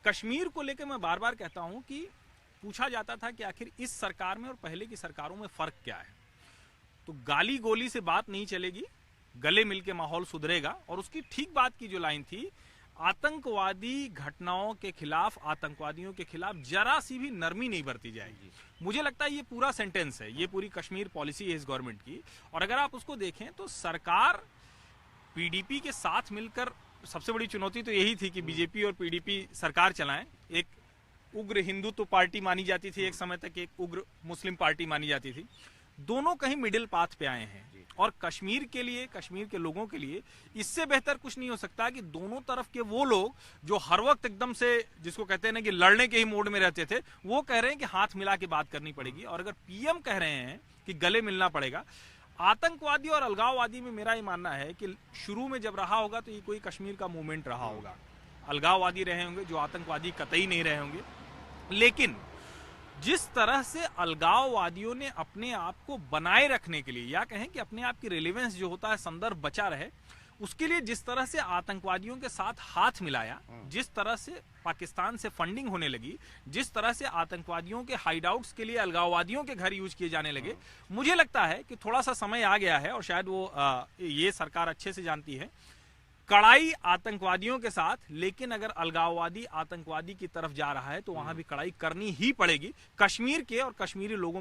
कश्मीर को लेकर मैं बार बार कहता हूं कि पूछा जाता था कि आखिर इस सरकार में और पहले की सरकारों में फर्क क्या है। तो गाली गोली से बात नहीं चलेगी, गले मिलके माहौल सुधरेगा। और उसकी ठीक बात की जो लाइन थी, आतंकवादी घटनाओं के खिलाफ, आतंकवादियों के खिलाफ जरा सी भी नरमी नहीं बरती जाएगी। मुझे लगता है ये पूरा सेंटेंस है, ये पूरी कश्मीर पॉलिसी है इस गवर्नमेंट की। और अगर आप उसको देखें तो सरकार पीडीपी के साथ मिलकर, सबसे बड़ी चुनौती तो यही थी कि बीजेपी और पीडीपी सरकार चलाएं। एक उग्र हिंदुत्व पार्टी मानी जाती थी एक समय तक, एक उग्र मुस्लिम पार्टी मानी जाती थी। दोनों कहीं मिडिल पाथ पे आए हैं। और कश्मीर के लिए, कश्मीर के लोगों के लिए इससे बेहतर कुछ नहीं हो सकता कि दोनों तरफ के वो लोग जो हर वक्त एकदम से, जिसको कहते हैं ना कि लड़ने के ही मोड में रहते थे, वो कह रहे हैं कि हाथ मिला के बात करनी पड़ेगी। और अगर पीएम कह रहे हैं कि गले मिलना पड़ेगा, आतंकवादी और अलगाववादी में मेरा ये मानना है कि शुरू में जब रहा होगा तो ये कोई कश्मीर का मूवमेंट रहा होगा। अलगाववादी रहे होंगे, जो आतंकवादी कतई नहीं रहे होंगे। लेकिन जिस तरह से अलगाववादियों ने अपने आप को बनाए रखने के लिए, या कहें कि अपने आप की रिलेवेंस जो होता है, संदर्भ बचा रहे, उसके लिए जिस तरह से आतंकवादियों के साथ हाथ मिलाया, जिस तरह से पाकिस्तान से फंडिंग होने लगी, जिस तरह से आतंकवादियों के हाइडआउट्स के लिए अलगाववादियों के घर यूज किए जाने लगे, मुझे लगता है कि थोड़ा सा समय आ गया है। और शायद वो ये सरकार अच्छे से जानती है, कड़ाई आतंकवादियों के साथ, लेकिन अगर अलगाववादी आतंकवादी की तरफ जा रहा है तो वहां भी कड़ाई करनी ही पड़ेगी, कश्मीर के और कश्मीरी लोगों